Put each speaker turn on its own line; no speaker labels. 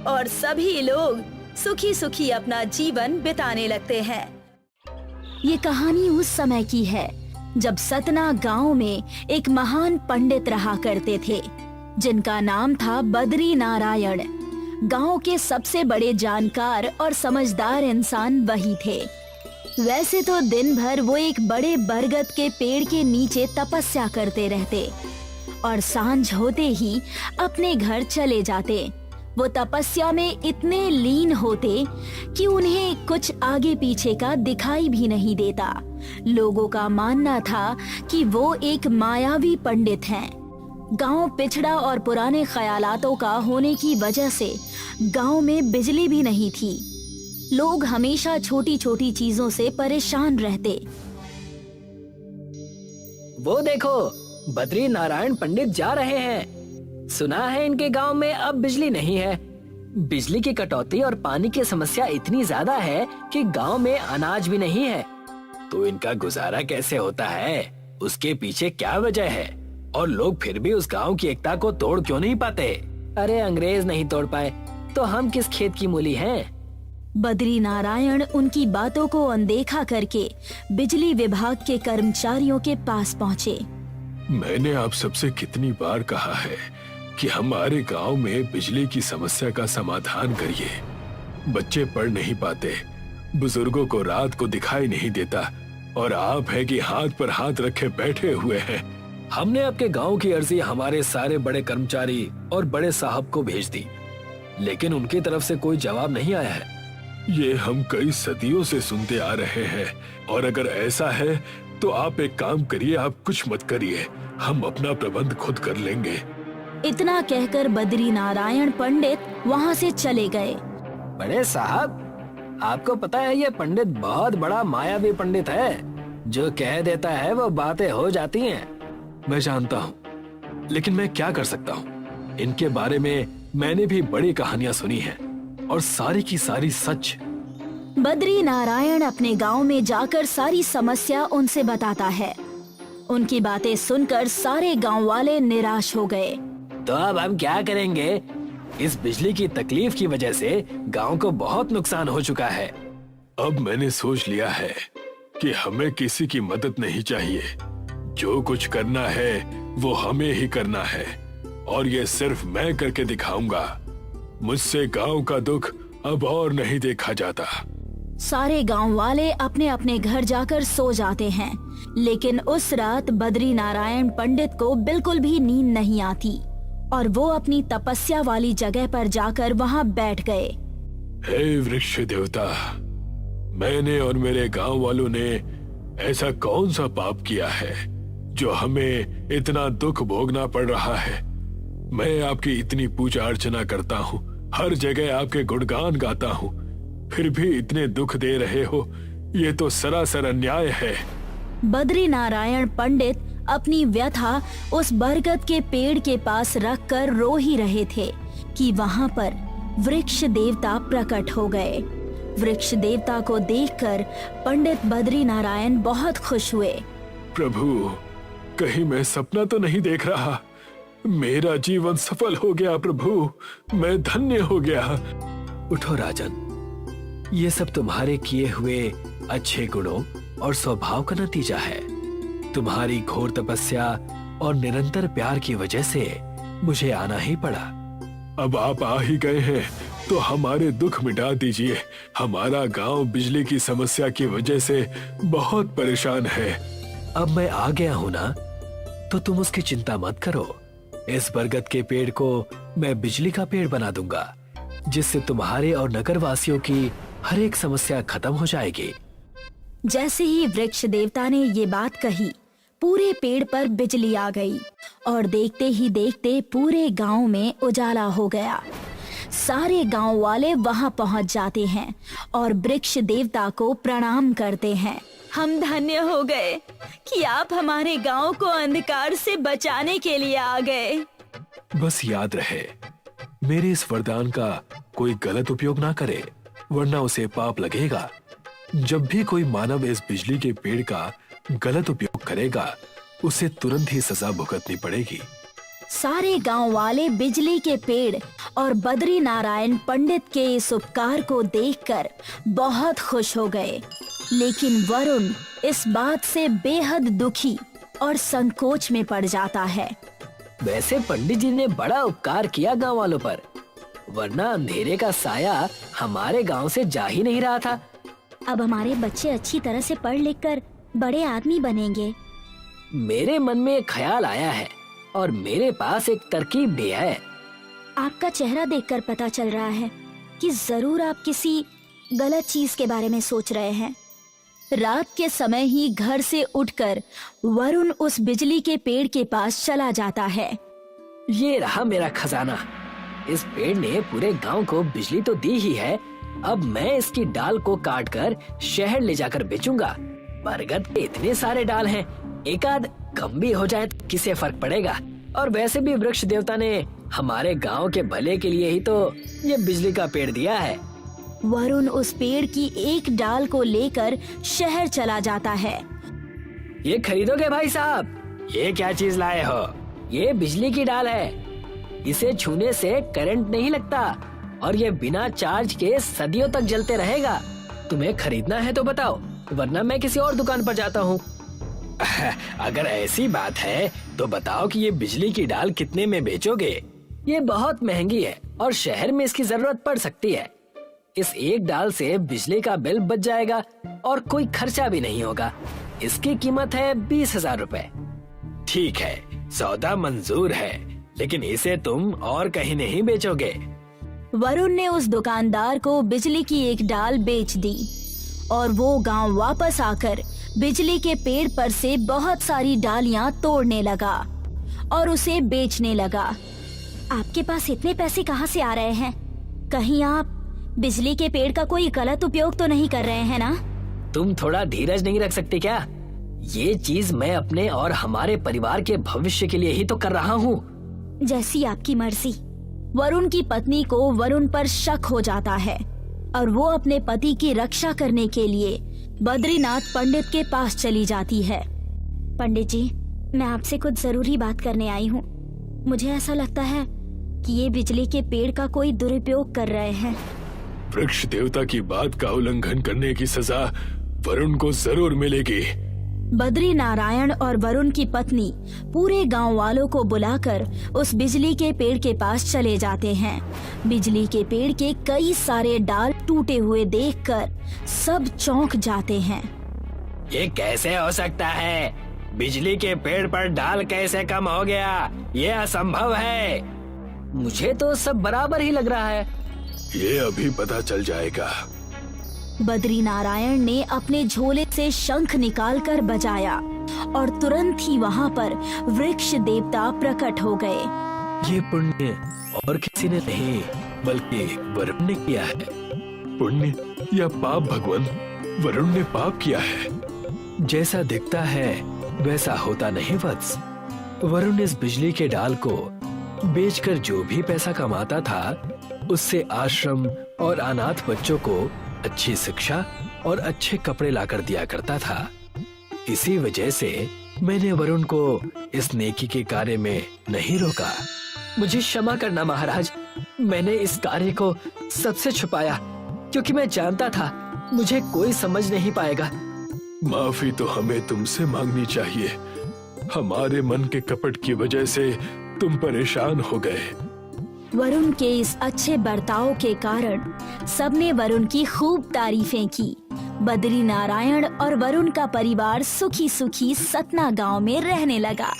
और सभी लोग सुखी सुखी अपना जीवन बिताने लगते हैं।
ये कहानी उस समय की है जब सतना गांव में एक महान पंडित रहा करते थे, जिनका नाम था बद्री नारायण। गांव के सबसे बड़े जानकार और समझदार इंसान वही थे। वैसे तो दिन भर वो एक बड़े बरगद के पेड़ के नीचे तपस्या करते रहते और सांझ होते ही अपने घर चले जाते। वो तपस्या में इतने लीन होते कि उन्हें कुछ आगे पीछे का दिखाई भी नहीं देता। लोगों का मानना था कि वो एक मायावी पंडित हैं। गांव पिछड़ा और पुराने ख्यालातों का होने की वजह से गांव में बिजली भी नहीं थी। लोग हमेशा छोटी छोटी चीजों से परेशान रहते।
वो देखो, बद्री नारायण पंडित जा रहे हैं। सुना है इनके गांव में अब बिजली नहीं है। बिजली की कटौती और पानी की समस्या इतनी ज्यादा है कि गांव में अनाज भी नहीं है। तो इनका गुजारा कैसे होता है, उसके पीछे क्या वजह है? और लोग फिर भी उस गांव की एकता को तोड़ क्यों नहीं पाते? अरे अंग्रेज नहीं तोड़ पाए तो हम किस खेत की मूली हैं?
बद्री नारायण उनकी बातों को अनदेखा करके बिजली विभाग के कर्मचारियों के पास पहुँचे।
मैंने आप सबसे कितनी बार कहा है कि हमारे गांव में बिजली की समस्या का समाधान करिए। बच्चे पढ़ नहीं पाते, बुजुर्गों को रात को दिखाई नहीं देता, और आप है कि हाथ पर हाथ रखे बैठे हुए हैं।
हमने आपके गांव की अर्जी हमारे सारे बड़े कर्मचारी और बड़े साहब को भेज दी, लेकिन उनकी तरफ से कोई जवाब नहीं आया है।
ये हम कई सदियों से सुनते आ रहे हैं, और अगर ऐसा है तो आप एक काम करिए, आप कुछ मत करिए, हम अपना प्रबंध खुद कर लेंगे।
इतना कहकर बद्री नारायण पंडित वहाँ से चले गए।
बड़े साहब, आपको पता है ये पंडित बहुत बड़ा मायावी पंडित है। जो कह देता है वो बातें हो जाती हैं।
मैं जानता हूँ, लेकिन मैं क्या कर सकता हूँ? इनके बारे में मैंने भी बड़ी कहानियां सुनी हैं, और सारी की सारी सच।
बद्री नारायण अपने गांव में जाकर सारी समस्या उनसे बताता है। उनकी बातें सुनकर सारे गांव वाले निराश हो गए।
तो अब हम क्या करेंगे? इस बिजली की तकलीफ की वजह से गांव को बहुत नुकसान हो चुका है।
अब मैंने सोच लिया है कि हमें किसी की मदद नहीं चाहिए। जो कुछ करना है वो हमें ही करना है, और ये सिर्फ मैं करके दिखाऊंगा। मुझसे गांव का दुख अब और नहीं देखा जाता।
सारे गांव वाले अपने अपने घर जाकर सो जाते हैं, लेकिन उस रात बद्री नारायण पंडित को बिल्कुल भी नींद नहीं आती और वो अपनी तपस्या वाली जगह पर जाकर वहां बैठ गए।
हे वृक्ष देवता, मैंने और मेरे गांव वालों ने ऐसा कौन सा पाप किया है जो हमें इतना दुख भोगना पड़ रहा है? मैं आपकी इतनी पूजा अर्चना करता हूँ, हर जगह आपके गुणगान गाता हूँ, फिर भी इतने दुख दे रहे हो। ये तो सरासर अन्याय है।
बद्री नारायण पंडित अपनी व्यथा उस बरगद के पेड़ के पास रखकर रो ही रहे थे कि वहां पर वृक्ष देवता प्रकट हो गए। वृक्ष देवता को देखकर पंडित बद्री नारायण बहुत खुश हुए।
प्रभु, कहीं मैं सपना तो नहीं देख रहा? मेरा जीवन सफल हो गया प्रभु, मैं धन्य हो गया।
उठो राजन, ये सब तुम्हारे किए हुए अच्छे गुणों और स्वभाव का नतीजा है। तुम्हारी घोर तपस्या और निरंतर प्यार की वजह से मुझे आना ही पड़ा।
अब आप आ ही गए हैं तो हमारे दुख मिटा दीजिए। हमारा गांव बिजली की समस्या की वजह से बहुत परेशान है।
अब मैं आ गया हूं ना, तो तुम उसकी चिंता मत करो। इस बरगद के पेड़ को मैं बिजली का पेड़ बना दूंगा, जिससे तुम्हारे और नगर वासियों की हर एक समस्या खत्म हो जाएगी।
जैसे ही वृक्ष देवता ने ये बात कही, पूरे पेड़ पर बिजली आ गई और देखते ही देखते पूरे गांव में उजाला हो गया। सारे गांव वाले वहां पहुंच जाते हैं और वृक्ष देवता को प्रणाम करते हैं।
हम धन्य हो गए कि आप हमारे गांव को अंधकार से बचाने के लिए आ गए।
बस याद रहे, मेरे इस वरदान का कोई गलत उपयोग ना करे, वरना उसे पाप लगेगा। जब भी कोई मानव इस बिजली के पेड़ का गलत उपयोग करेगा, उसे तुरंत ही सजा भुगतनी पड़ेगी।
सारे गांव वाले बिजली के पेड़ और बद्री नारायण पंडित के इस उपकार को देखकर बहुत खुश हो गए। लेकिन वरुण इस बात से बेहद दुखी और संकोच में पड़ जाता है।
वैसे पंडित जी ने बड़ा उपकार किया गांव वालों पर, वरना अंधेरे का साया हमारे गांव से जा ही नहीं रहा था।
अब हमारे बच्चे अच्छी तरह से पढ़ लिख कर बड़े आदमी बनेंगे।
मेरे मन में एक ख्याल आया है और मेरे पास एक तरकीब भी है।
आपका चेहरा देखकर पता चल रहा है कि जरूर आप किसी गलत चीज के बारे में सोच रहे हैं। रात के समय ही घर से उठकर वरुण उस बिजली के पेड़ के पास चला जाता है।
ये रहा मेरा खजाना। इस पेड़ ने पूरे गांव को बिजली तो दी ही है, अब मैं इसकी डाल को काट कर शहर ले जाकर बेचूंगा। बरगद के इतने सारे डाल हैं, एक आध कम भी हो जाए तो किसे फर्क पड़ेगा। और वैसे भी वृक्ष देवता ने हमारे गांव के भले के लिए ही तो ये बिजली का पेड़ दिया है।
वरुण उस पेड़ की एक डाल को लेकर शहर चला जाता है।
ये खरीदोगे भाई साहब? ये क्या चीज लाए हो? ये बिजली की डाल है, इसे छूने से करंट नहीं लगता और ये बिना चार्ज के सदियों तक जलते रहेगा। तुम्हें खरीदना है तो बताओ, वरना मैं किसी और दुकान पर जाता हूँ। अगर ऐसी बात है तो बताओ कि ये बिजली की डाल कितने में बेचोगे? ये बहुत महंगी है और शहर में इसकी जरूरत पड़ सकती है। इस एक डाल से बिजली का बिल बच जाएगा और कोई खर्चा भी नहीं होगा। इसकी कीमत है 20,000 रुपए। ठीक है, सौदा मंजूर है, लेकिन इसे तुम और कहीं नहीं बेचोगे।
वरुण ने उस दुकानदार को बिजली की एक डाल बेच दी और वो गांव वापस आकर बिजली के पेड़ पर से बहुत सारी डालियां तोड़ने लगा और उसे बेचने लगा। आपके पास इतने पैसे कहां से आ रहे हैं? कहीं आप बिजली के पेड़ का कोई गलत उपयोग तो नहीं कर रहे हैं ना?
तुम थोड़ा धीरज नहीं रख सकते क्या? ये चीज मैं अपने और हमारे परिवार के भविष्य के लिए ही तो कर रहा हूँ।
जैसी आपकी मर्जी। वरुण की पत्नी को वरुण पर शक हो जाता है और वो अपने पति की रक्षा करने के लिए बद्रीनाथ पंडित के पास चली जाती है। पंडित जी, मैं आपसे कुछ जरूरी बात करने आई हूँ। मुझे ऐसा लगता है कि ये बिजली के पेड़ का कोई दुरुपयोग कर रहे हैं।
वृक्ष देवता की बात का उल्लंघन करने की सजा वरुण को जरूर मिलेगी।
बद्री नारायण और वरुण की पत्नी पूरे गांव वालों को बुलाकर उस बिजली के पेड़ के पास चले जाते हैं। बिजली के पेड़ के कई सारे डाल टूटे हुए देखकर सब चौंक जाते हैं।
ये कैसे हो सकता है? बिजली के पेड़ पर डाल कैसे कम हो गया? ये असंभव है। मुझे तो सब बराबर ही लग रहा है।
ये अभी पता चल जाएगा।
बद्री नारायण ने अपने झोले से शंख निकालकर बजाया और तुरंत ही वहाँ पर वृक्ष देवता प्रकट हो गए।
ये पुण्य और किसी ने नहीं बल्कि वरुण ने किया है। पुण्य या पाप भगवान? वरुण ने पाप किया है। जैसा दिखता है वैसा होता नहीं वत्स। वरुण इस बिजली के डाल को बेचकर जो भी पैसा कमाता था उससे आश्रम और अनाथ बच्चों को अच्छी शिक्षा और अच्छे कपड़े लाकर दिया करता था। इसी वजह से मैंने वरुण को इस नेकी के कार्य में नहीं रोका।
मुझे क्षमा करना महाराज, मैंने इस कार्य को सबसे छुपाया क्योंकि मैं जानता था मुझे कोई समझ नहीं पाएगा।
माफी तो हमें तुमसे मांगनी चाहिए। हमारे मन के कपट की वजह से तुम परेशान हो गए।
वरुण के इस अच्छे बर्ताव के कारण सबने वरुण की खूब तारीफें की। बद्री नारायण और वरुण का परिवार सुखी सुखी सतना गांव में रहने लगा।